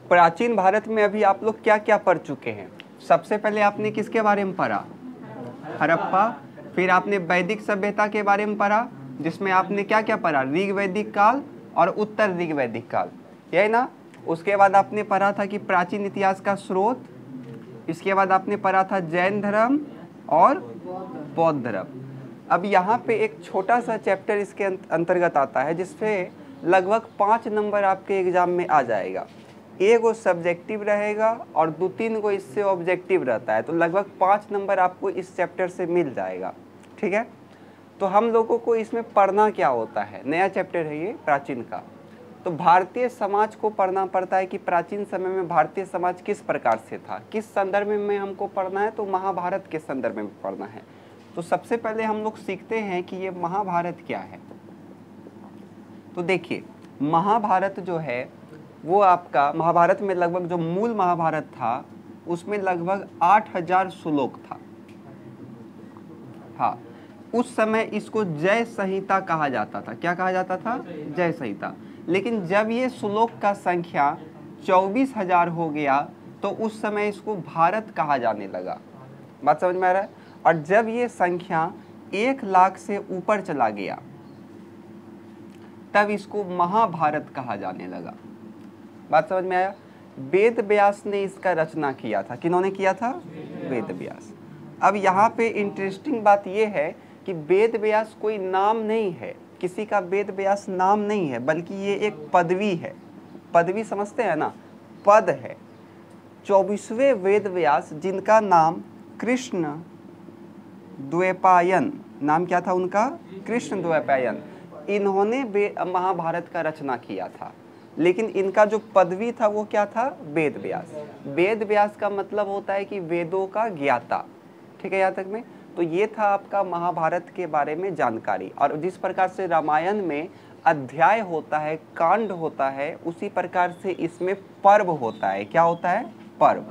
प्राचीन भारत में अभी आप लोग क्या क्या पढ़ चुके हैं? सबसे पहले आपने किसके बारे में पढ़ा? हड़प्पा। फिर आपने वैदिक सभ्यता के बारे में पढ़ा, जिसमें आपने क्या क्या पढ़ा? ऋग वैदिक काल और उत्तर ऋग वैदिक काल, यही ना। उसके बाद आपने पढ़ा था कि प्राचीन इतिहास का स्रोत। इसके बाद आपने पढ़ा था जैन धर्म और बौद्ध धर्म। अब यहाँ पे एक छोटा सा चैप्टर इसके अंतर्गत आता है, जिससे लगभग 5 नंबर आपके एग्जाम में आ जाएगा। एक वो सब्जेक्टिव रहेगा और 2-3 को इससे ऑब्जेक्टिव रहता है, तो लगभग 5 नंबर आपको इस चैप्टर से मिल जाएगा। ठीक है, तो हम लोगों को इसमें पढ़ना क्या होता है? नया चैप्टर है ये प्राचीन का, तो भारतीय समाज को पढ़ना पड़ता है कि प्राचीन समय में भारतीय समाज किस प्रकार से था। किस संदर्भ में हमको पढ़ना है? तो महाभारत के संदर्भ में पढ़ना है। तो सबसे पहले हम लोग सीखते हैं कि ये महाभारत क्या है। तो देखिए, महाभारत जो है वो आपका, महाभारत में लगभग जो मूल महाभारत था उसमें लगभग 8000 श्लोक था। हाँ, उस समय इसको जय संहिता कहा जाता था। क्या कहा जाता था? जय संहिता। लेकिन जब ये श्लोक का संख्या 24,000 हो गया तो उस समय इसको भारत कहा जाने लगा। बात समझ में आ रहा है? और जब ये संख्या 1 लाख से ऊपर चला गया तब इसको महाभारत कहा जाने लगा। बात समझ में आया? वेद व्यास ने इसका रचना किया था। किन्होंने किया था? वेद व्यास। अब यहाँ पे इंटरेस्टिंग बात यह है कि वेद व्यास कोई नाम नहीं है, किसी का वेद व्यास नाम नहीं है, बल्कि ये एक पदवी है। पदवी समझते हैं ना? पद है। 24वें वेद व्यास, जिनका नाम कृष्ण द्वैपायन, नाम क्या था उनका? कृष्ण द्वैपायन। इन्होंने महाभारत का रचना किया था, लेकिन इनका जो पदवी था वो क्या था? वेद व्यास। वेद व्यास का मतलब होता है कि वेदों का ज्ञाता। ठीक है, यहाँ तक में? तो ये था आपका महाभारत के बारे में जानकारी। और जिस प्रकार से रामायण में अध्याय होता है, कांड होता है, उसी प्रकार से इसमें पर्व होता है। क्या होता है? पर्व।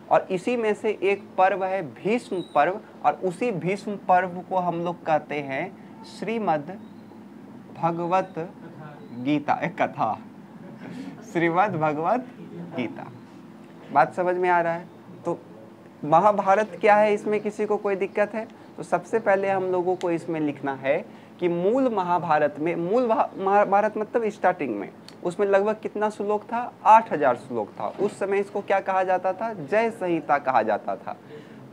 और इसी में से एक पर्व है भीष्म पर्व, और उसी भीष्म पर्व को हम लोग कहते हैं श्रीमद् भगवत गीता। एक कथा, श्रीमद् भगवत गीता। बात समझ में आ रहा है? तो महाभारत क्या है, इसमें किसी को कोई दिक्कत है? तो सबसे पहले हम लोगों को इसमें लिखना है कि मूल महाभारत में, मूल महाभारत मतलब स्टार्टिंग में, उसमें लगभग कितना श्लोक था? 8000 श्लोक था। उस समय इसको क्या कहा जाता था? जय संहिता कहा जाता था।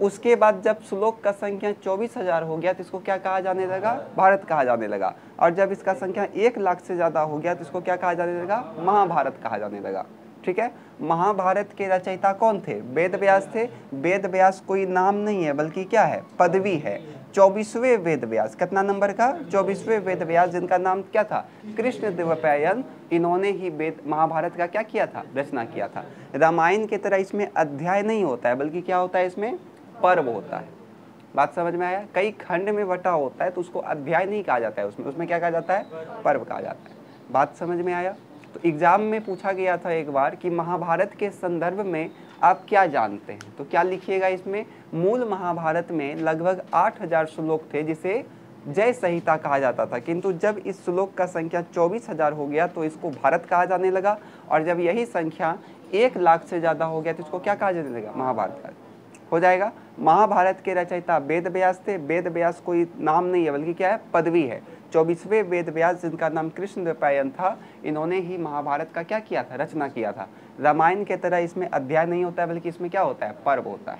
उसके बाद जब श्लोक का संख्या 24,000 हो गया तो इसको क्या कहा जाने लगा? भारत कहा जाने लगा। और जब इसका संख्या 1 लाख से ज़्यादा हो गया तो इसको क्या कहा जाने लगा? महाभारत कहा जाने लगा। ठीक है, महाभारत के रचयिता कौन थे? वेद व्यास थे। वेद व्यास कोई नाम नहीं है, बल्कि क्या है? पदवी है। 24वें वेद व्यास, कितना नंबर का? 24वें वेद व्यास, जिनका नाम क्या था? कृष्ण द्वैपायन। इन्होंने ही वेद महाभारत का क्या किया था? रचना किया था। रामायण की तरह इसमें अध्याय नहीं होता है, बल्कि क्या होता है? इसमें पर्व होता है। बात समझ में आया? कई खंड में बटा होता है तो उसको अध्याय नहीं कहा जाता है, उसमें क्या कहा जाता है? पर्व कहा जाता है। बात समझ में आया? तो एग्जाम में पूछा गया था एक बार कि महाभारत के संदर्भ में आप क्या जानते हैं, तो क्या लिखिएगा इसमें? मूल महाभारत में लगभग 8000 श्लोक थे, जिसे जय संहिता कहा जाता था। किंतु जब इस श्लोक का संख्या 24,000 हो गया तो इसको भारत कहा जाने लगा। और जब यही संख्या 1 लाख से ज़्यादा हो गया तो इसको क्या कहा जाने लगा? महाभारत का हो जाएगा। महाभारत के रचयिता वेद व्यास थे। वेद व्यास कोई नाम नहीं है, बल्कि क्या है? पदवी है। 24वें वेद व्यास, जिनका नाम कृष्ण द्वैपायन था, इन्होंने ही महाभारत का क्या किया था? रचना किया था। रामायण के तरह इसमें अध्याय नहीं होता है, बल्कि इसमें क्या होता है? पर्व होता है।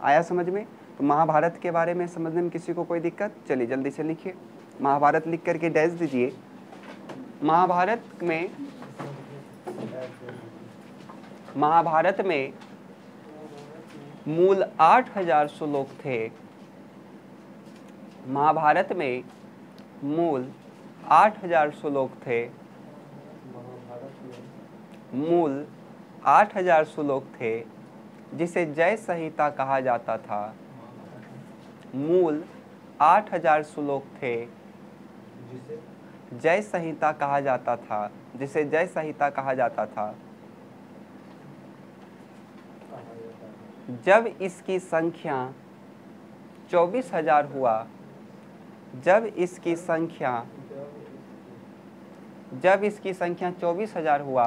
आया समझ में? तो महाभारत के बारे में समझने में किसी को कोई दिक्कत? चलिए जल्दी से लिखिए, महाभारत लिख करके डैश दीजिए। महाभारत में मूल 8000 श्लोक थे। महाभारत में मूल 8000 श्लोक थे। मूल 8000 श्लोक थे, जिसे जय संहिता कहा जाता था। मूल 8000 श्लोक थे, जय संहिता कहा जाता था, जिसे जय संहिता कहा जाता था। जब इसकी संख्या 24,000 हुआ, जब इसकी संख्या 24,000 हुआ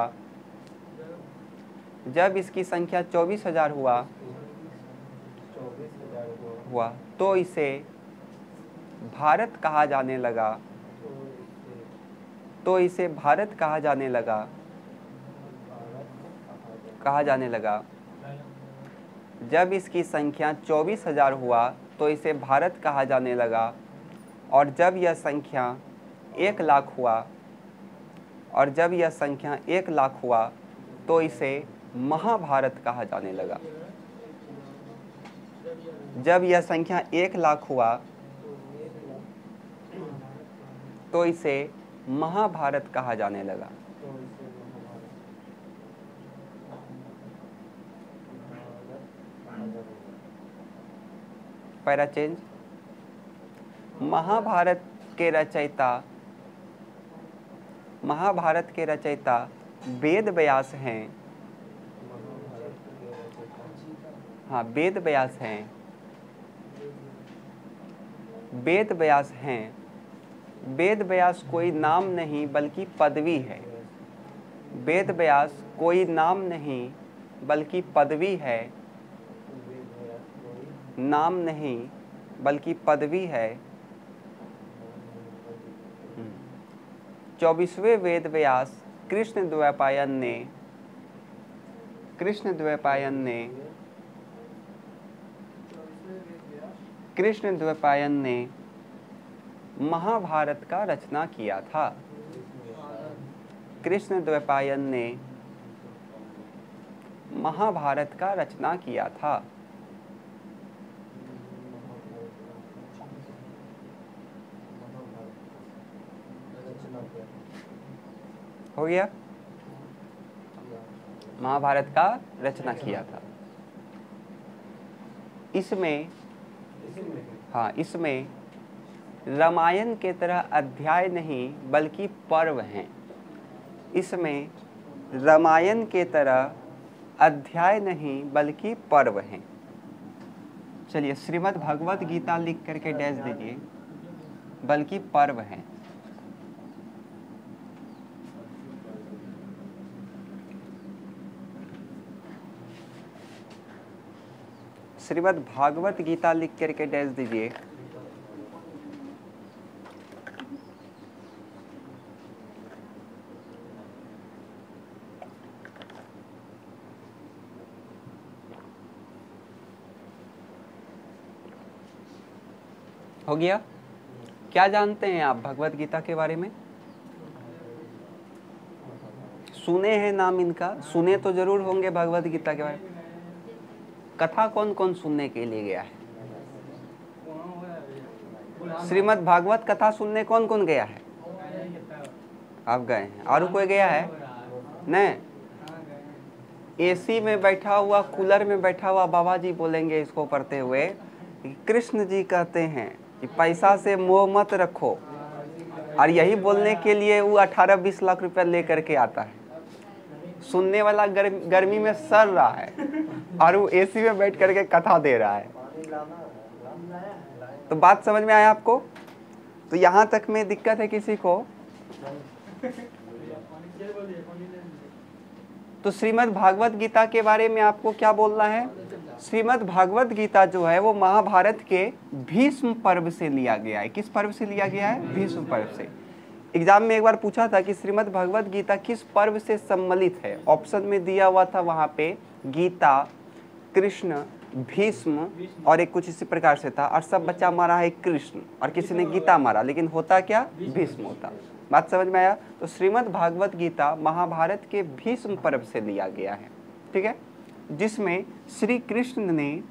जब इसकी संख्या 24,000 हुआ तो इसे भारत कहा जाने लगा। तो इसे भारत कहा जाने लगा। जब इसकी संख्या 24,000 हुआ तो इसे भारत कहा जाने लगा। और जब यह संख्या 1 लाख हुआ तो इसे महाभारत कहा जाने लगा। जब यह संख्या 1 लाख हुआ तो इसे महाभारत कहा जाने लगा। Para change. महाभारत के रचयिता वेद व्यास हैं। हाँ, वेद व्यास हैं। वेद व्यास कोई नाम नहीं बल्कि पदवी है। वेद व्यास कोई नाम नहीं बल्कि पदवी है। नाम नहीं बल्कि पदवी है। 24वें वेद व्यास कृष्णद्वैपायन ने महाभारत का रचना किया था। कृष्णद्वैपायन ने महाभारत का रचना किया था। हो गया? महाभारत का रचना किया था। इसमें रामायण के तरह अध्याय नहीं बल्कि पर्व हैं। इसमें रामायण के तरह अध्याय नहीं बल्कि पर्व हैं। चलिए, श्रीमद् भगवत गीता लिख करके डैश दीजिए, बल्कि पर्व हैं। श्रीमद् भागवत गीता लिख करके डैश दीजिए। हो गया? क्या जानते हैं आप भगवत गीता के बारे में? सुने हैं नाम इनका? सुने तो जरूर होंगे भगवत गीता के बारे में। कथा कौन कौन सुनने के लिए गया है? श्रीमद् भागवत कथा सुनने कौन कौन गया है? आप गए हैं। और कोई गया है? नहीं। एसी में बैठा हुआ, कूलर में बैठा हुआ बाबा जी बोलेंगे इसको पढ़ते हुए, कृष्ण जी कहते हैं कि पैसा से मोह मत रखो। और यही बोलने के लिए वो 18-20 लाख रुपया लेकर के आता है। सुनने वाला गर्मी में सड़ रहा है और वो एसी में बैठ करके कथा दे रहा है। तो बात समझ में आया आपको? तो यहाँ तक में दिक्कत है किसी को? तो श्रीमद् भागवत गीता के बारे में आपको क्या बोलना है? श्रीमद् भागवत गीता जो है वो महाभारत के भीष्म पर्व से लिया गया है। किस पर्व से लिया गया है? भीष्म पर्व से। एग्जाम में एक बार पूछा था कि श्रीमद् भगवत गीता किस पर्व से सम्मिलित है। ऑप्शन में दिया हुआ था वहां पे गीता, कृष्ण, भीष्म और एक कुछ इसी प्रकार से था। और सब बच्चा मारा है कृष्ण और किसी ने गीता मारा, लेकिन होता क्या? भीष्म होता। बात समझ में आया? तो श्रीमद् भागवत गीता महाभारत के भीष्म पर्व से लिया गया है। ठीक है, जिसमें श्री कृष्ण ने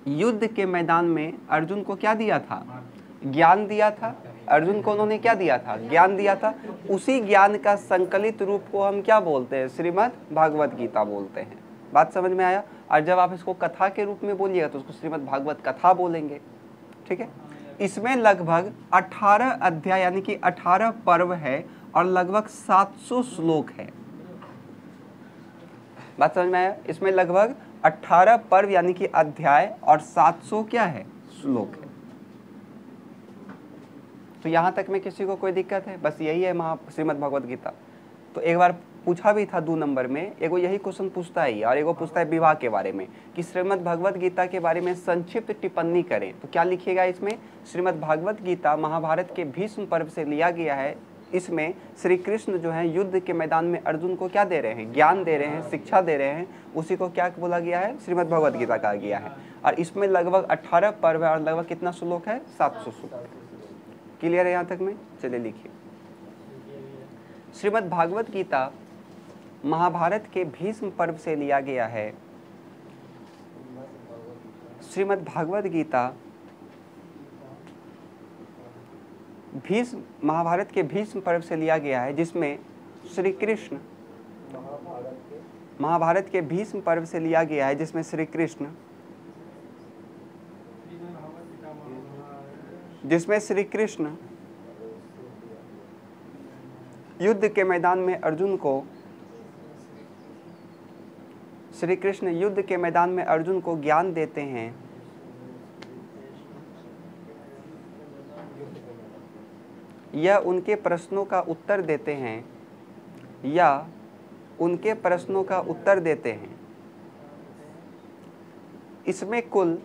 युद्ध के मैदान में अर्जुन को क्या दिया था? ज्ञान दिया था। अर्जुन को उन्होंने क्या दिया था? ज्ञान दिया था। उसी ज्ञान का संकलित रूप को हम क्या बोलते हैं? श्रीमद् भागवत गीता बोलते हैं। बात समझ में आया? और जब आप इसको कथा के रूप में बोलिएगा तो उसको श्रीमद् भागवत कथा बोलेंगे। ठीक है, इसमें लगभग 18 अध्याय यानी कि 18 पर्व है और लगभग 700 श्लोक है। बात समझ में आया? इसमें लगभग 18 पर्व यानी कि अध्याय और 700 क्या है? श्लोक है। तो यहाँ तक में किसी को कोई दिक्कत है? बस यही है श्रीमद् भगवत गीता। तो एक बार पूछा भी था 2 नंबर में, एगो यही क्वेश्चन पूछता है और एगो पूछता है विवाह के बारे में कि श्रीमद् भगवत गीता के बारे में संक्षिप्त टिप्पणी करें। तो क्या लिखिएगा इसमें? श्रीमद् भगवत गीता महाभारत के भीष्म पर्व से लिया गया है। इसमें श्री कृष्ण जो है युद्ध के मैदान में अर्जुन को क्या दे रहे हैं? ज्ञान दे रहे हैं, शिक्षा दे रहे हैं। उसी को क्या बोला गया है? श्रीमद् भगवत गीता कहा गया है। और इसमें लगभग 18 पर्व है और लगभग कितना श्लोक है? 700 श्लोक। क्लियर है यहाँ तक में? चलिए लिखिए। श्रीमद् भागवत गीता महाभारत के भीष्म पर्व से लिया गया है। श्रीमद् भागवत गीता महाभारत के भीष्म पर्व से लिया गया है, जिसमें श्री कृष्ण महाभारत के भीष्म पर्व से लिया गया है, जिसमें श्री कृष्ण युद्ध के मैदान में अर्जुन को ज्ञान देते हैं। या उनके प्रश्नों का उत्तर देते हैं इसमें कुल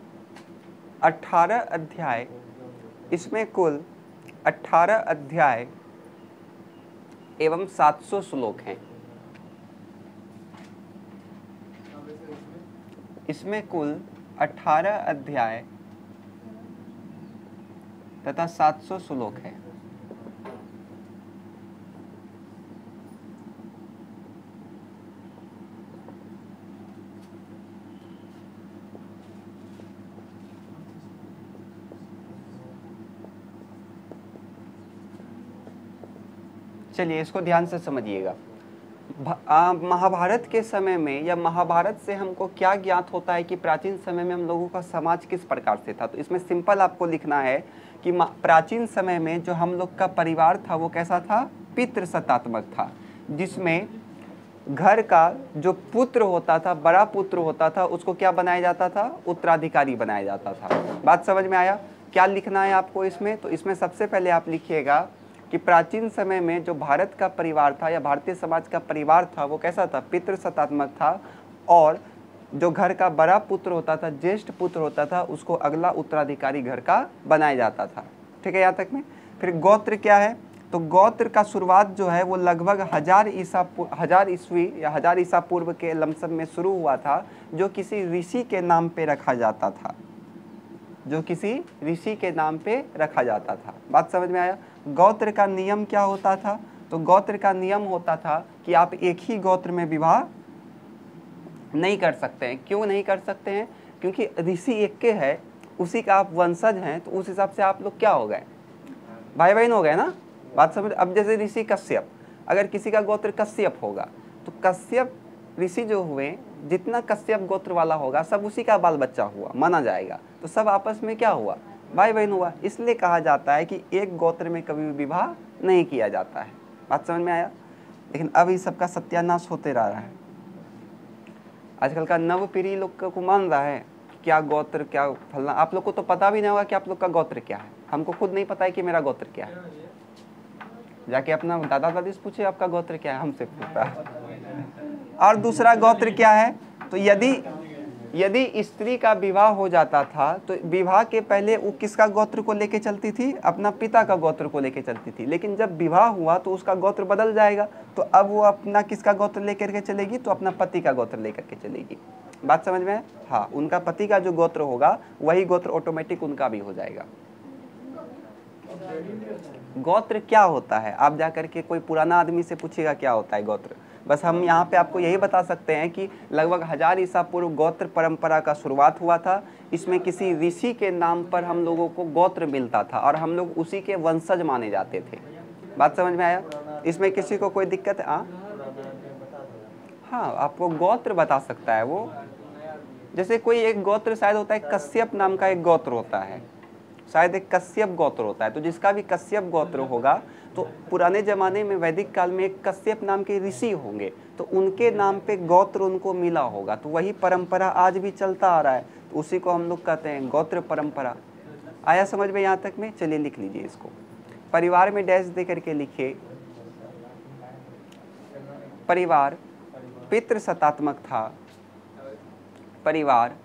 18 अध्याय एवं 700 श्लोक हैं। इसमें कुल 18 अध्याय तथा 700 श्लोक हैं। चलिए इसको ध्यान से समझिएगा। महाभारत के समय में या महाभारत से हमको क्या ज्ञात होता है कि प्राचीन समय में हम लोगों का समाज किस प्रकार से था। तो इसमें सिंपल आपको लिखना है कि प्राचीन समय में जो हम लोग का परिवार था वो कैसा था? पितृसत्तात्मक था, जिसमें घर का जो पुत्र होता था, बड़ा पुत्र होता था, उसको क्या बनाया जाता था? उत्तराधिकारी बनाया जाता था। बात समझ में आया? क्या लिखना है आपको इसमें? तो इसमें सबसे पहले आप लिखिएगा कि प्राचीन समय में जो भारत का परिवार था या भारतीय समाज का परिवार था वो कैसा था? पितृसत्तात्मक था। और जो घर का बड़ा पुत्र होता था, ज्येष्ठ पुत्र होता था, उसको अगला उत्तराधिकारी घर का बनाया जाता था। ठीक है यहाँ तक में? फिर गोत्र क्या है? तो गोत्र का शुरुआत जो है वो लगभग 1000 ईस्वी या 1000 ईसा पूर्व के लमसम में शुरू हुआ था, जो किसी ऋषि के नाम पे रखा जाता था। बात समझ में आया? गोत्र का नियम क्या होता था? तो गोत्र का नियम होता था कि आप एक ही गोत्र में विवाह नहीं कर सकते हैं। क्यों नहीं कर सकते हैं? क्योंकि ऋषि एक के है, उसी का आप वंशज हैं, तो उस हिसाब से आप लोग क्या हो गए? भाई बहन हो गए ना। बात समझ? अब जैसे ऋषि कश्यप, अगर किसी का गोत्र कश्यप होगा तो कश्यप ऋषि जो हुए, जितना कश्यप गोत्र वाला होगा सब उसी का बाल बच्चा हुआ माना जाएगा। तो सब आपस में क्या हुआ? भाई बहन हुआ। इसलिए कहा जाता है कि एक गोत्र में कभी भी विवाह नहीं किया जाता है। बात समझ में आया? लेकिन अब इस सबका सत्यानाश होते रह रहा है। आजकल का नव पीढ़ी लोग को मान रहा है क्या गोत्र, क्या फलना। आप लोग को तो पता भी नहीं होगा कि आप लोग का गोत्र क्या है। हमको खुद नहीं पता है कि मेरा गोत्र क्या है। जाके अपना दादा दादी से पूछे आपका गोत्र क्या है, हमसे पूछता है। और दूसरा गोत्र क्या है? तो यदि स्त्री का विवाह हो जाता था तो विवाह के पहले वो किसका गोत्र को लेके चलती थी? अपना पिता का गोत्र को लेके चलती थी। लेकिन जब विवाह हुआ तो उसका गोत्र बदल जाएगा, तो अब वो अपना किसका गोत्र लेकर के चलेगी? तो अपना पति का गोत्र लेकर के चलेगी। बात समझ में है? हाँ, उनका पति का जो गोत्र होगा वही गोत्र ऑटोमेटिक उनका भी हो जाएगा। गोत्र क्या होता है? आप जाकर के कोई पुराना आदमी से पूछिएगा क्या होता है गोत्र। बस हम यहाँ पे आपको यही बता सकते हैं कि लगभग 1000 ईसा पूर्व गोत्र परंपरा का शुरुआत हुआ था। इसमें किसी ऋषि के नाम पर हम लोगों को गोत्र मिलता था और हम लोग उसी के वंशज माने जाते थे। बात समझ में आया? इसमें किसी को कोई दिक्कत है? हाँ, आपको गोत्र बता सकता है वो। जैसे कोई एक गोत्र शायद होता है, कश्यप नाम का एक गोत्र होता है, शायद एक कश्यप गोत्र होता है। तो जिसका भी कश्यप गोत्र होगा तो पुराने ज़माने में वैदिक काल में एक कश्यप नाम के ऋषि होंगे, तो उनके नाम पे गोत्र उनको मिला होगा। तो वही परंपरा आज भी चलता आ रहा है, तो उसी को हम लोग कहते हैं गोत्र परंपरा। आया समझ में यहाँ तक में? चलिए लिख लीजिए इसको। परिवार में डैश दे करके लिखिए। परिवार पितृसत्तात्मक था। परिवार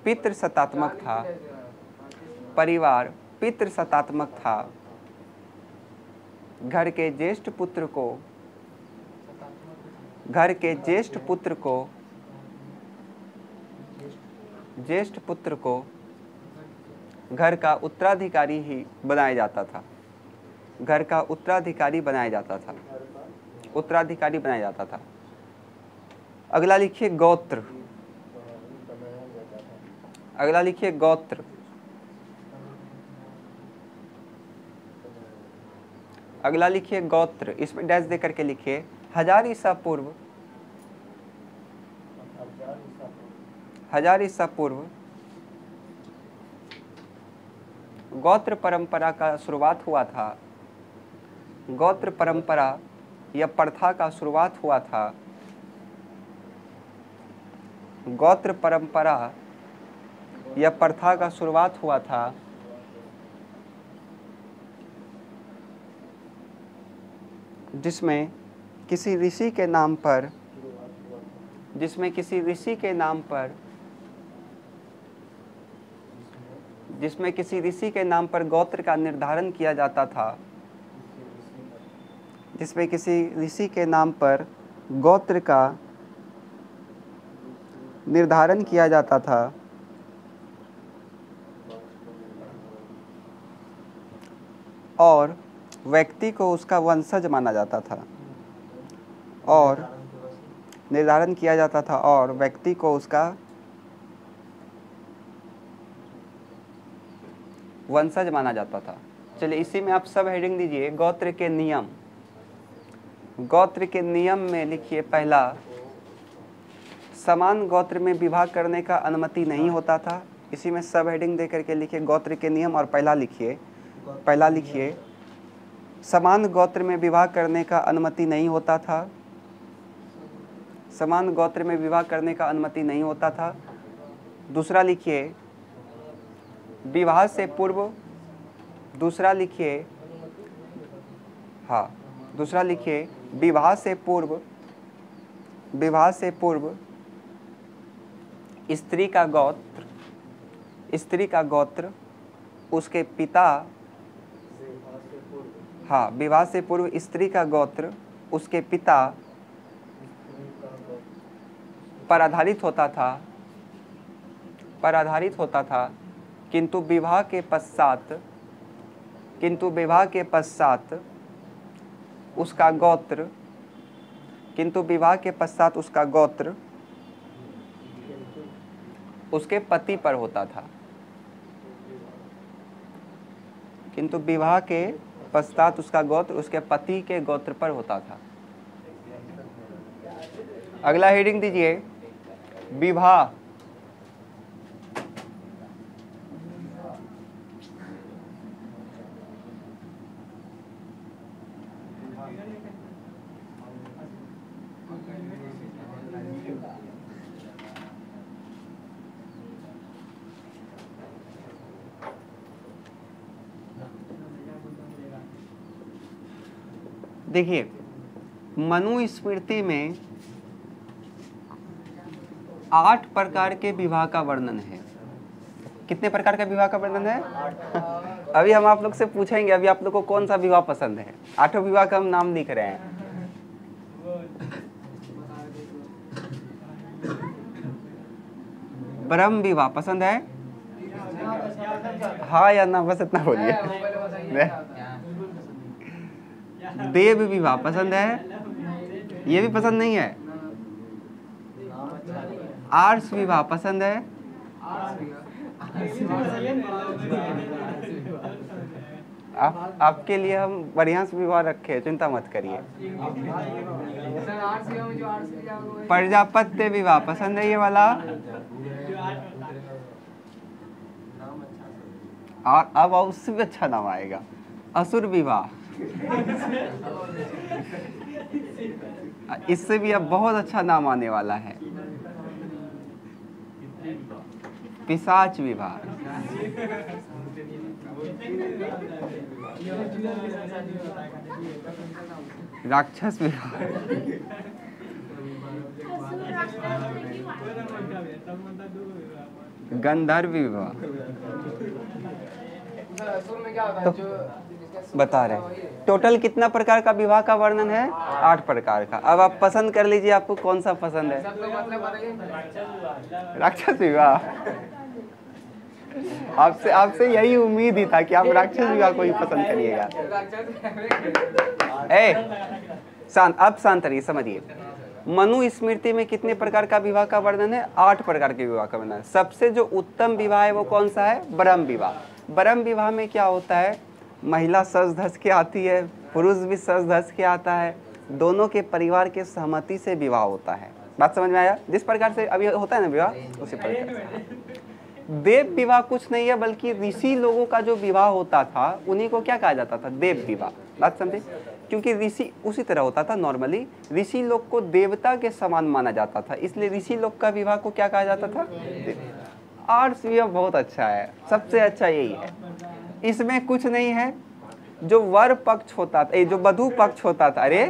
पितृसत्तात्मक था। परिवार पितृसत्तात्मक था। घर के ज्येष्ठ पुत्र को घर का उत्तराधिकारी ही बनाया जाता था। घर का उत्तराधिकारी बनाया जाता था। उत्तराधिकारी बनाया जाता था। अगला लिखिए गोत्र। अगला लिखिए गोत्र। अगला लिखिए गोत्र। इसमें डैश दे करके लिखिए 1000 ईसा पूर्व। 1000 ईसा पूर्व गोत्र परंपरा का शुरुआत हुआ था। गोत्र परंपरा या प्रथा का शुरुआत हुआ था। गोत्र परंपरा या प्रथा का शुरुआत हुआ था जिसमें किसी ऋषि के नाम पर गोत्र का निर्धारण किया जाता था। जिसमें किसी ऋषि के नाम पर गोत्र का निर्धारण किया जाता था और व्यक्ति को उसका वंशज माना जाता था। और निर्धारण किया जाता था और व्यक्ति को उसका वंशज माना जाता था। चलिए इसी में आप सब हेडिंग दीजिए गोत्र के नियम। गोत्र के नियम में लिखिए पहला, समान गोत्र में विवाह करने का अनुमति नहीं होता था। इसी में सब हेडिंग दे करके लिखिए गोत्र के नियम और पहला लिखिए समान गोत्र में विवाह करने का अनुमति नहीं होता था। समान गोत्र में विवाह करने का अनुमति नहीं होता था। दूसरा लिखिए विवाह से पूर्व। दूसरा लिखिए विवाह से पूर्व स्त्री का गोत्र उसके पिता विवाह से पूर्व स्त्री का गोत्र उसके पिता पर आधारित होता था। किंतु विवाह के पश्चात उसका गोत्र उसके पति पर होता था। किंतु विवाह के पश्चात उसका गोत्र उसके पति के गोत्र पर होता था। अगला हेडिंग दीजिए विवाह। देखिए मनुस्मृति में 8 प्रकार के विवाह का वर्णन है। कितने प्रकार का विवाह का वर्णन है? अभी हम आप लोग से पूछेंगे अभी आप लोग को कौन सा विवाह पसंद है। 8 विवाह का हम नाम लिख रहे हैं। ब्रह्म विवाह पसंद है? हाँ या ना, बस इतना बोलिए। देव विवाह पसंद है? ये भी पसंद नहीं है। आर्ष विवाह पसंद है? आपके लिए हम बढ़िया से विवाह रखे, चिंता मत करिए। प्रजापत्य विवाह पसंद है ये वाला? और अब उससे भी अच्छा नाम आएगा, असुर विवाह। इससे भी अब बहुत अच्छा नाम आने वाला है, पिशाच विवाह। राक्षस विवाह। गंधर्व विवाह तो बता रहे टोटल कितना प्रकार का विवाह का वर्णन है? 8 प्रकार का। अब आप पसंद कर लीजिए आपको कौन सा पसंद है। राक्षस विवाह आपसे यही उम्मीद ही था कि आप राक्षस विवाह को ही पसंद करिएगा। शांत, अब शांत रहिए, समझिए। मनु स्मृति में कितने प्रकार का विवाह का वर्णन है? 8 प्रकार के विवाह का वर्णन है। सबसे जो उत्तम विवाह है वो कौन सा है? ब्रह्म विवाह। ब्रह्म विवाह में क्या होता है? महिला सज धज के आती है, पुरुष भी सज धज के आता है, दोनों के परिवार के सहमति से विवाह होता है। बात समझ में आया? जिस प्रकार से अभी होता है ना विवाह, उसी प्रकार से। देव विवाह कुछ नहीं है बल्कि ऋषि लोगों का जो विवाह होता था उन्हीं को क्या कहा जाता था? देव विवाह। बात समझे? क्योंकि ऋषि उसी तरह होता था। नॉर्मली ऋषि लोग को देवता के समान माना जाता था, इसलिए ऋषि लोग का विवाह को क्या कहा जाता था? आर्ट्स विवाह बहुत अच्छा है, सबसे अच्छा यही है। इसमें कुछ नहीं है। जो वर पक्ष होता था, जो वधू पक्ष होता था, अरे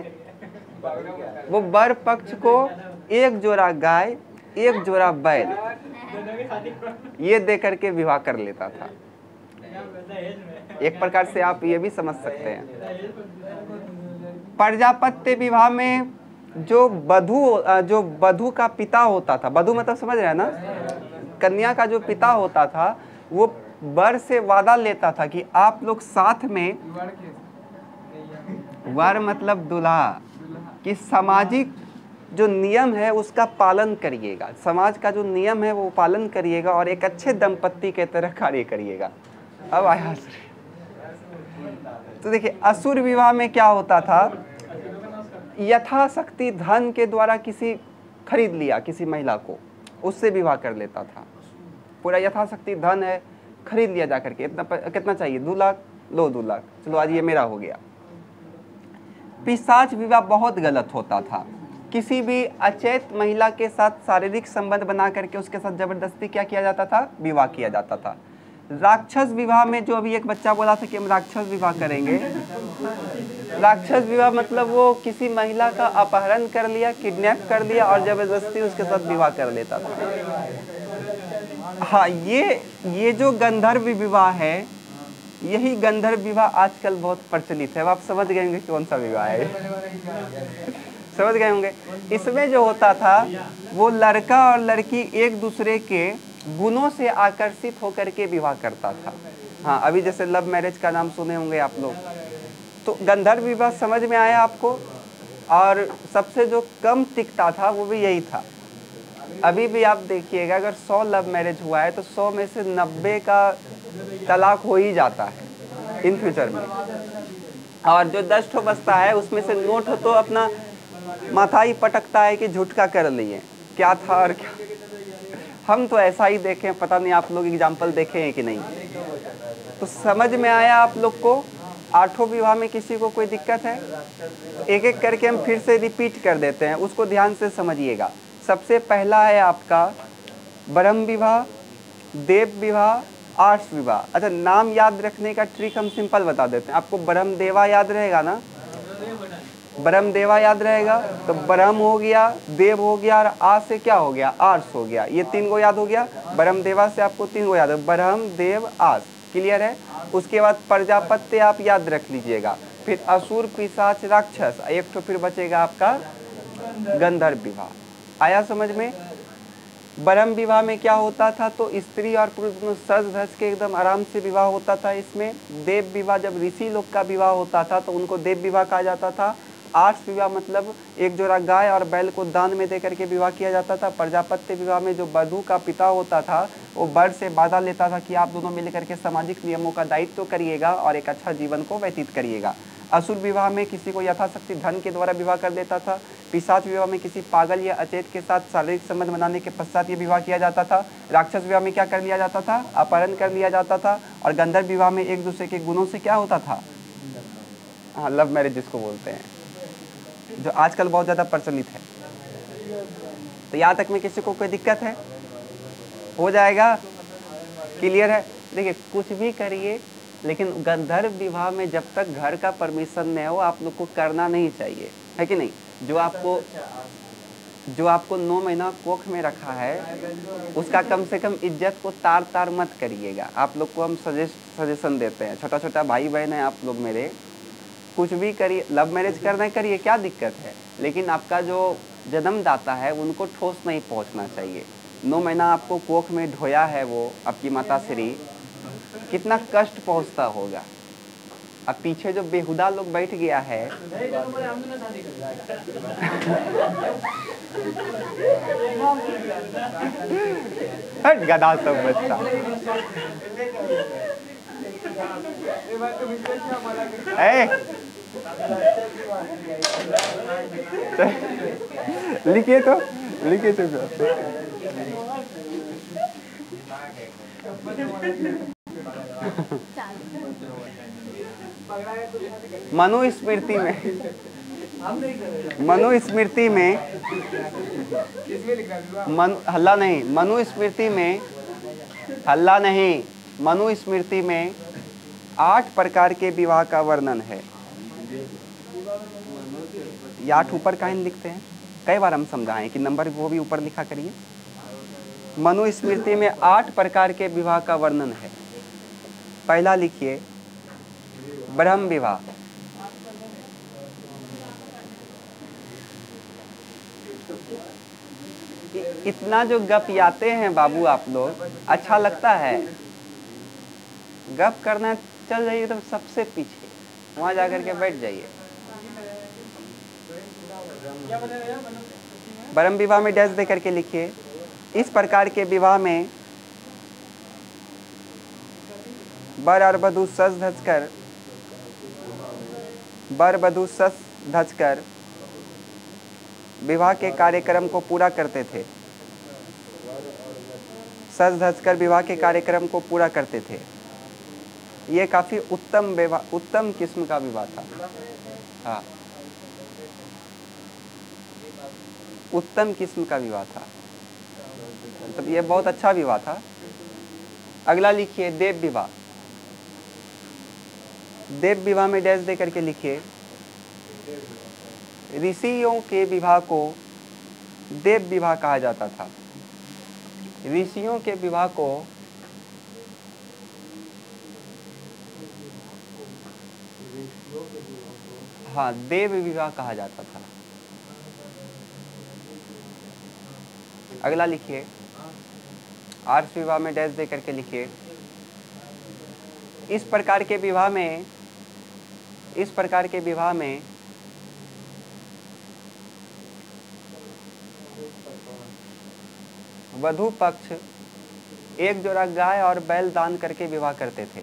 वो वर पक्ष को 1 जोड़ा गाय, 1 जोड़ा बैल ये दे करके विवाह कर लेता था। एक प्रकार से आप ये भी समझ सकते हैं। प्रजापत्य विवाह में जो वधू का पिता होता था, वधू मतलब समझ रहे हैं ना, कन्या का जो पिता होता था वो वर से वादा लेता था कि आप लोग साथ में, वर मतलब दूल्हा, कि सामाजिक जो नियम है उसका पालन करिएगा, समाज का जो नियम है वो पालन करिएगा और एक अच्छे दंपत्ति के तरह कार्य करिएगा। अब आया तो देखिए, असुर विवाह में क्या होता था? यथाशक्ति धन के द्वारा किसी खरीद लिया किसी महिला को, उससे विवाह कर लेता था। पूरा यथाशक्ति धन है, खरीद लिया जाकर के। इतना कितना चाहिए? 2 लाख, लो 2 लाख, चलो आज ये मेरा हो गया। पिशाच विवाह बहुत गलत होता था। किसी भी अचेत महिला के साथ शारीरिक संबंध बना करके उसके साथ जबरदस्ती क्या किया जाता था? विवाह किया जाता था। राक्षस विवाह में जो अभी एक बच्चा बोला था कि हम राक्षस विवाह करेंगे, राक्षस विवाह मतलब वो किसी महिला का अपहरण कर लिया, किडनैप कर लिया और जबरदस्ती उसके साथ विवाह कर लेता था। हाँ, ये जो गंधर्व विवाह है, यही गंधर्व विवाह आजकल बहुत प्रचलित है। अब आप समझ गए होंगे कौन सा विवाह है, समझ गए होंगे। इसमें जो होता था वो लड़का और लड़की एक दूसरे के गुणों से आकर्षित होकर के विवाह करता था। हाँ, अभी जैसे लव मैरिज का नाम सुने होंगे आप लोग। तो गंधर्व विवाह समझ में आया आपको? और सबसे जो कम टिकता था वो भी यही था। अभी भी आप देखिएगा, अगर 100 लव मैरिज हुआ है तो 100 में से 90 का तलाक हो ही जाता है इन फ्यूचर में। और जो 10 ठो बचता है उसमें से 9 ठो तो अपना माथा ही पटकता है कि झूठका कर लिए, क्या था और क्या। हम तो ऐसा ही देखें, पता नहीं आप लोग एग्जाम्पल देखे हैं कि नहीं। तो समझ में आया आप लोग को? 8 विवाह में किसी को कोई दिक्कत है? एक एक करके हम फिर से रिपीट कर देते हैं, उसको ध्यान से समझिएगा। सबसे पहला है आपका ब्रह्म विवाह, देव विवाह, आर्ष विवाह। अच्छा, नाम याद रखने का ट्रिक हम सिंपल बता देते हैं आपको। ब्रह्म देवा याद रहेगा ना? ब्रह्म देवा याद रहेगा तो ब्रह्म हो गया, देव हो गया और आ से क्या हो गया? आर्ष हो गया। ये 3 गो याद हो गया। ब्रह्म देवा से आपको 3 गो याद है, ब्रह्म देव आर्ष। क्लियर है? उसके बाद प्रजापत्य आप याद रख लीजिएगा, फिर असुर पिशाच राक्षस, एक तो फिर बचेगा आपका गंधर्व विवाह। आया समझ में? ब्रह्म विवाह में क्या होता था? तो स्त्री और पुरुष दोनों सज धज के एकदम आराम से विवाह होता था। इसमें देव विवाह, जब ऋषि लोग का विवाह होता था तो उनको देव विवाह कहा जाता था। आर्ष विवाह मतलब 1 जोड़ा गाय और बैल को दान में देकर के विवाह किया जाता था। प्रजापत्य विवाह में जो वधू का पिता होता था वो वर से वादा लेता था कि आप दोनों मिलकर के सामाजिक नियमों का दायित्व करिएगा और एक अच्छा जीवन को व्यतीत करिएगा। असुर विवाह में किसी को यथाशक्ति धन के द्वारा विवाह कर देता था। पिशाच विवाह में किसी पागल या अचेत के साथ शारीरिक संबंध बनाने के पश्चात ये विवाह किया जाता था। राक्षस विवाह में क्या कर लिया जाता था? अपहरण कर लिया जाता था। और गंधर्व विवाह में एक दूसरे के गुणों से क्या होता था? हाँ, लव मैरिज जिसको बोलते हैं, जो आजकल बहुत ज़्यादा प्रचलित है। तो यहाँ तक में किसी को कोई दिक्कत है? हो जाएगा? क्लियर है? देखिए, कुछ भी करिए लेकिन गंधर्व विवाह में जब तक घर का परमिशन नहीं हो आप लोग को करना नहीं चाहिए, है कि नहीं? जो आपको जो आपको 9 महीना कोख में रखा है उसका कम से कम इज्जत को तार तार मत करिएगा। आप लोग को हम सजेशन देते हैं, छोटा छोटा भाई बहन है आप लोग मेरे, कुछ भी करिए, लव मैरिज करना करिए, क्या दिक्कत है, लेकिन आपका जो जन्मदाता है उनको ठोस नहीं पहुंचना चाहिए। 9 महीना आपको कोख में ढोया है वो आपकी माता श्री, कितना कष्ट पहुंचता होगा। अब पीछे जो बेहुदा लोग बैठ गया है हट गधा सब बच्चा। लिखिए तो मनुस्मृति में मनुस्मृति में 8 प्रकार के विवाह का वर्णन है। ये 8 ऊपर काहे लिखते हैं, कई बार हम समझाएं कि नंबर वो भी ऊपर लिखा करिए। मनुस्मृति में 8 प्रकार के विवाह का वर्णन है। पहला लिखिए ब्रह्म विवाह। इतना जो गप याते हैं बाबू आप लोग, अच्छा लगता है गप करना, चल जाइए तो सबसे पीछे वहां जाकर के बैठ जाइए। ब्रह्म विवाह में डैश दे करके लिखिए, इस प्रकार के विवाह में वर और वधू सज धज कर विवाह के कार्यक्रम को पूरा करते थे। सज धज कर विवाह के कार्यक्रम को पूरा करते थे। ये काफी उत्तम किस्म का विवाह था। हाँ, उत्तम किस्म का विवाह था, मतलब ये बहुत अच्छा विवाह था। अगला लिखिए देव विवाह। देव विवाह में डैश दे करके लिखिए, ऋषियों के विवाह को देव विवाह कहा जाता था। ऋषियों के विवाह को हाँ देव विवाह कहा जाता था। अगला लिखिए आर्ष विवाह में डैश दे करके लिखिए, इस प्रकार के विवाह में वधू पक्ष एक जोड़ा गाय और बैल दान करके विवाह करते थे।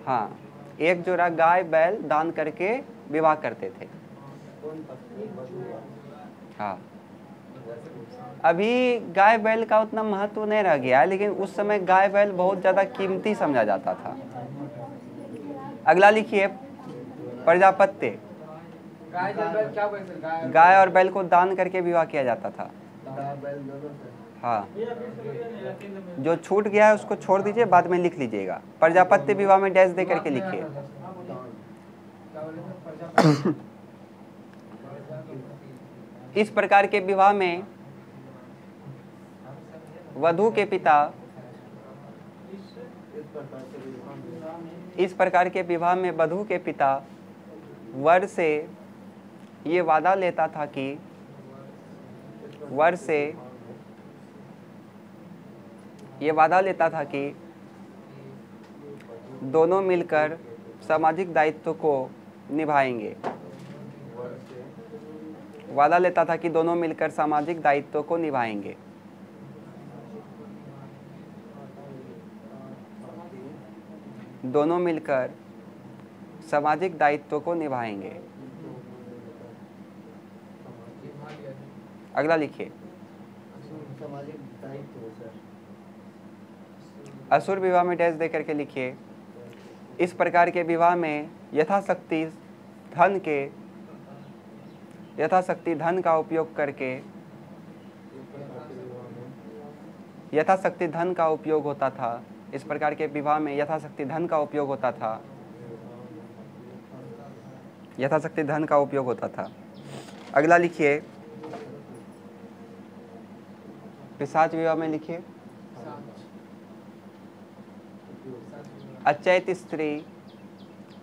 हाँ, एक जोड़ा गाय बैल दान करके विवाह करते थे। हाँ, अभी गाय बैल का उतना महत्व नहीं रह गया है, लेकिन उस समय गाय बैल बहुत ज्यादा कीमती समझा जाता था। अगला लिखिए प्रजापत्य। गाय और बैल को दान करके विवाह किया जाता था। हाँ, जो छूट गया है उसको छोड़ दीजिए, बाद में लिख लीजिएगा। प्रजापत्य विवाह में डैश दे करके लिखिए। इस प्रकार के विवाह में वधू के पिता वर से ये वादा लेता था कि दोनों मिलकर सामाजिक दायित्व को निभाएंगे। वादा लेता था कि दोनों मिलकर सामाजिक दायित्व को निभाएंगे। दोनों मिलकर सामाजिक दायित्व को निभाएंगे। अगला लिखिए असुर विवाह में डैश दे करके लिखिए, इस प्रकार के विवाह में यथाशक्ति धन का उपयोग करके होता था। इस प्रकार के विवाह में यथाशक्ति धन का उपयोग होता था। अगला लिखिए, पिशाच विवाह में लिखिए, अचैत स्त्री,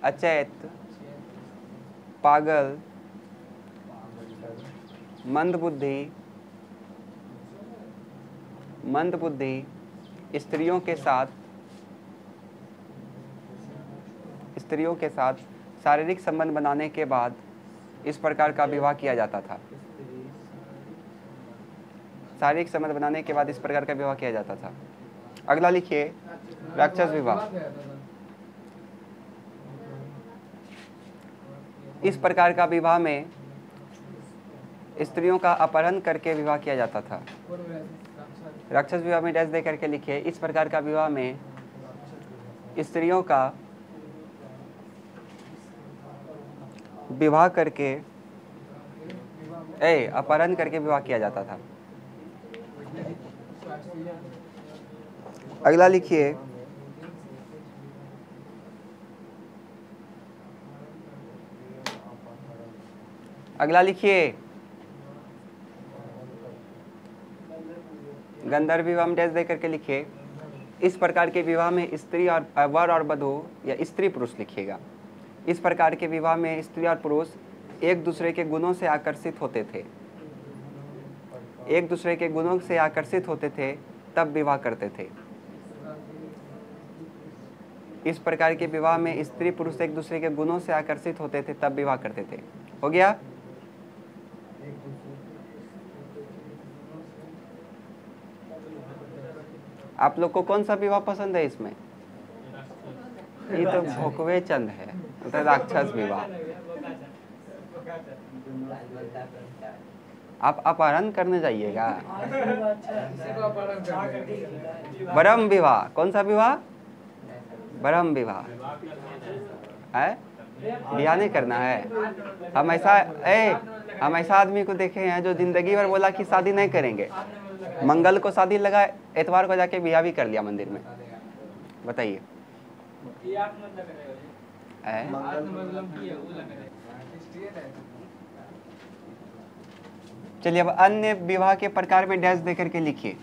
अचैत, पागल, मंदबुद्धि, मंदबुद्धि स्त्रियों के साथ शारीरिक संबंध बनाने के बाद इस प्रकार का विवाह किया जाता था। शारीरिक संबंध बनाने के बाद इस प्रकार का विवाह किया जाता था। अगला लिखिए, राक्षस विवाह। इस प्रकार का विवाह में स्त्रियों का अपहरण करके विवाह किया जाता था। राक्षस विवाह में डैश दे करके लिखिए, इस प्रकार का विवाह में स्त्रियों का विवाह करके अपहरण करके विवाह किया जाता था। अगला लिखिए, गंधर्व विवाह में डैश दे करके लिखिए, इस प्रकार के विवाह में स्त्री और वर और वधू या स्त्री पुरुष लिखिएगा। इस प्रकार के विवाह में स्त्री और पुरुष एक दूसरे के गुणों से आकर्षित होते थे, एक दूसरे के गुणों से आकर्षित होते थे तब विवाह करते थे। इस प्रकार के विवाह में स्त्री पुरुष एक दूसरे के गुणों से आकर्षित होते थे तब विवाह करते थे। हो गया? आप लोग को कौन सा विवाह पसंद है इसमें? ये तो भोकवे चंद है, तो राक्षस विवाह। आप अपहरण करने जाइएगा। ब्रह्म विवाह, कौन सा विवाह? ब्रह्म विवाह है, बिया नहीं करना है। हम ऐसा आदमी को देखे हैं जो जिंदगी भर बोला कि शादी नहीं करेंगे, मंगल को शादी लगा, एतवार को जाके बिया भी कर लिया मंदिर में। बताइए, चलिए अब अन्य विवाह के प्रकार में डैश देकर के लिखिए।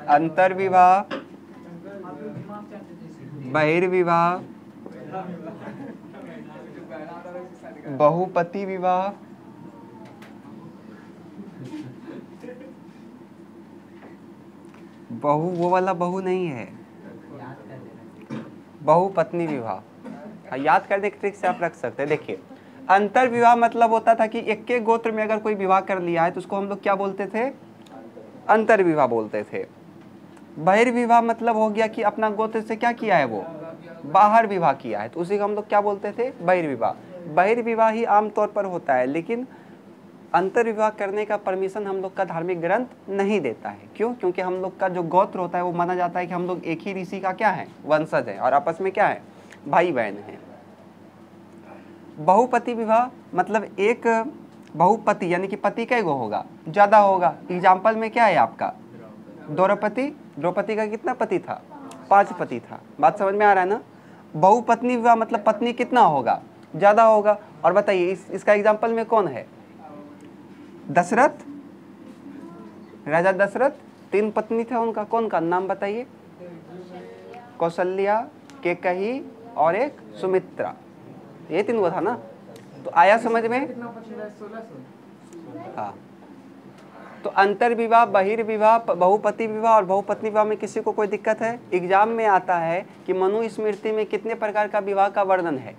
अंतर्विवाह, बहिर्विवाह, बहुपति विवाह, वो वाला बहु नहीं है, बहुपत्नी विवाह। याद करने के ट्रिक से आप रख सकते हैं। देखिए, अंतर विवाह मतलब होता था कि एक के गोत्र में अगर कोई विवाह कर लिया है तो उसको हम लोग क्या बोलते थे? अंतर विवाह बोलते थे। बहिर्विवाह मतलब हो गया कि अपना गोत्र से क्या किया है, वो बाहर विवाह किया है, तो उसी को हम लोग क्या बोलते थे? बहिर्विवाह। बहिर्विवाह ही आमतौर पर होता है, लेकिन अंतर विवाह करने का परमिशन हम लोग का धार्मिक ग्रंथ नहीं देता है। क्यों? क्योंकि हम लोग का जो गोत्र होता है वो माना जाता है कि हम लोग एक ही ऋषि का क्या है? वंशज है, और आपस में क्या है? भाई बहन है। बहुपति विवाह मतलब एक बहुपति यानी कि पति कई गो होगा? ज्यादा होगा। एग्जाम्पल में क्या है आपका? द्रौपदी। द्रौपदी का कितना पति था? 5 पति था। बात समझ में आ रहा है ना? बहुपत्नी विवाह मतलब पत्नी कितना होगा? ज्यादा होगा। और बताइए इसका एग्जाम्पल में कौन है? दशरथ। राजा दशरथ 3 पत्नी थे उनका, कौन का नाम बताइए? कौशल्या, केकही और एक सुमित्रा, ये 3 वो था ना। तो आया समझ में? हाँ। तो अंतर विवाह, बहिर्विवाह, बहुपति विवाह और बहुपत्नी विवाह में किसी को कोई दिक्कत है? एग्जाम में आता है कि मनुस्मृति में कितने प्रकार का विवाह का वर्णन है?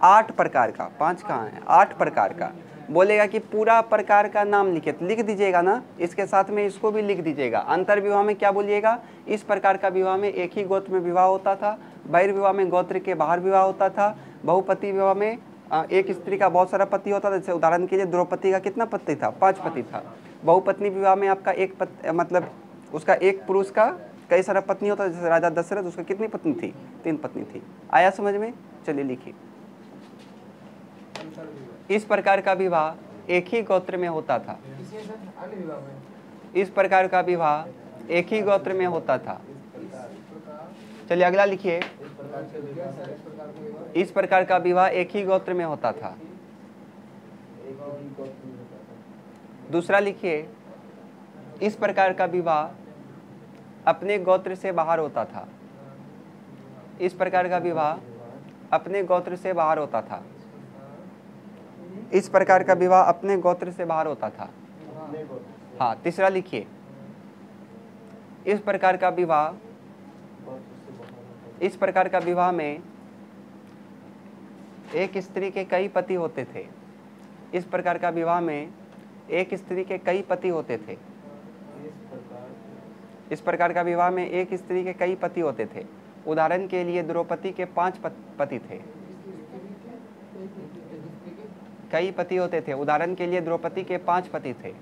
8 प्रकार का। 5 कहाँ है? 8 प्रकार का। बोलेगा कि पूरा प्रकार का नाम लिखे, लिख दीजिएगा ना, इसके साथ में इसको भी लिख दीजिएगा। अंतर विवाह में क्या बोलिएगा? इस प्रकार का विवाह में एक ही गोत्र में विवाह होता था। बहिर्विवाह में गोत्र के बाहर विवाह होता था। बहुपति विवाह में एक स्त्री का बहुत सारा पति होता था। जैसे उदाहरण के लिए द्रौपदी का कितना पति था? 5 पति था। बहुपत्नी विवाह में आपका एक मतलब उसका एक पुरुष का कई सारा पत्नी होता था। जैसे राजा दशरथ, उसका कितनी पत्नी थी? 3 पत्नी थी। आया समझ में? चलिए लिखिए। इस प्रकार का विवाह एक ही गोत्र में होता था। इस प्रकार का विवाह एक ही गोत्र में होता था। चलिए अगला लिखिए। इस प्रकार का विवाह एक ही गोत्र में होता था। दूसरा लिखिए, इस प्रकार का विवाह अपने गोत्र से बाहर होता था। इस प्रकार का विवाह अपने गोत्र से बाहर होता था। इस प्रकार का विवाह अपने गोत्र से बाहर होता था। हाँ, तीसरा लिखिए, इस प्रकार का विवाह में एक स्त्री के कई पति होते थे। इस प्रकार का विवाह में एक स्त्री के कई पति होते थे। इस प्रकार का विवाह में एक स्त्री के कई पति होते थे। उदाहरण के लिए द्रौपदी के 5 पति थे। कई पति होते थे। उदाहरण के लिए द्रौपदी के 5 पति थे।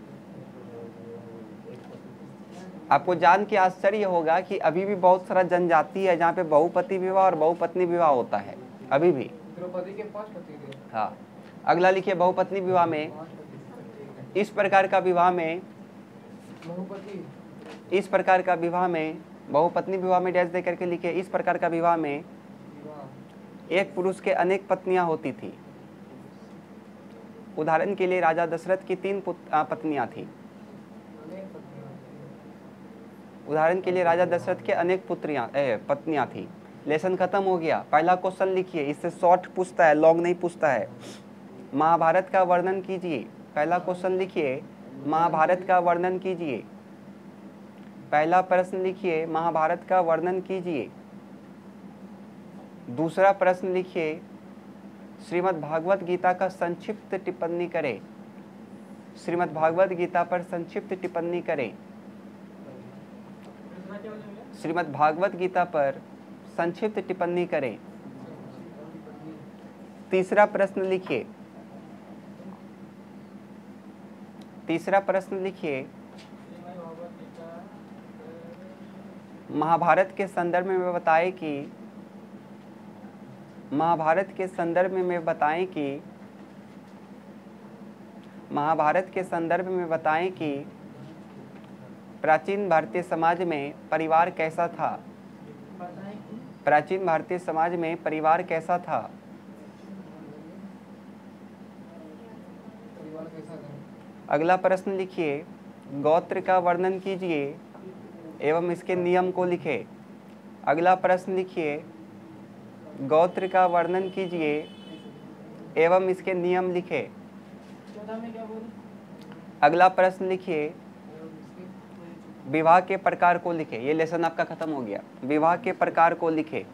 आपको जान के आश्चर्य होगा कि अभी भी बहुत सारा जनजाति है जहाँ पे बहुपति विवाह और बहुपत्नी विवाह होता है, अभी भी। द्रौपदी के 5 पति थे। हाँ, अगला लिखिए, बहुपत्नी विवाह में इस प्रकार का विवाह में इस प्रकार का विवाह में बहुपत्नी विवाह में डैश दे करके लिखिए। इस प्रकार का विवाह में एक पुरुष के अनेक पत्नियां होती थी। उदाहरण के लिए राजा दशरथ की 3 पत्नियां थी। उदाहरण के लिए राजा दशरथ के अनेक पत्नियां थी। लेसन खत्म हो गया। पहला क्वेश्चन लिखिए, इससे शॉर्ट पूछता है, लॉन्ग नहीं पूछता है। महाभारत का वर्णन कीजिए। पहला क्वेश्चन लिखिए, महाभारत का वर्णन कीजिए। पहला प्रश्न लिखिए, महाभारत का वर्णन कीजिए। दूसरा प्रश्न लिखिए, श्रीमद् भागवत गीता का संक्षिप्त टिप्पणी करें। श्रीमद् भागवत गीता पर संक्षिप्त टिप्पणी करें। श्रीमद् भागवत गीता पर संक्षिप्त टिप्पणी करें। तीसरा प्रश्न लिखिए। तीसरा प्रश्न लिखिए, महाभारत के संदर्भ में बताएं कि महाभारत के संदर्भ में बताएं कि प्राचीन भारतीय समाज में परिवार कैसा था। प्राचीन भारतीय समाज में परिवार कैसा था। अगला प्रश्न लिखिए, गोत्र का वर्णन कीजिए एवं इसके नियम को लिखें। अगला प्रश्न लिखिए, गोत्र का वर्णन कीजिए एवं इसके नियम लिखें। अगला प्रश्न लिखिए, विवाह के प्रकार को लिखें। ये लेसन आपका खत्म हो गया। विवाह के प्रकार को लिखें।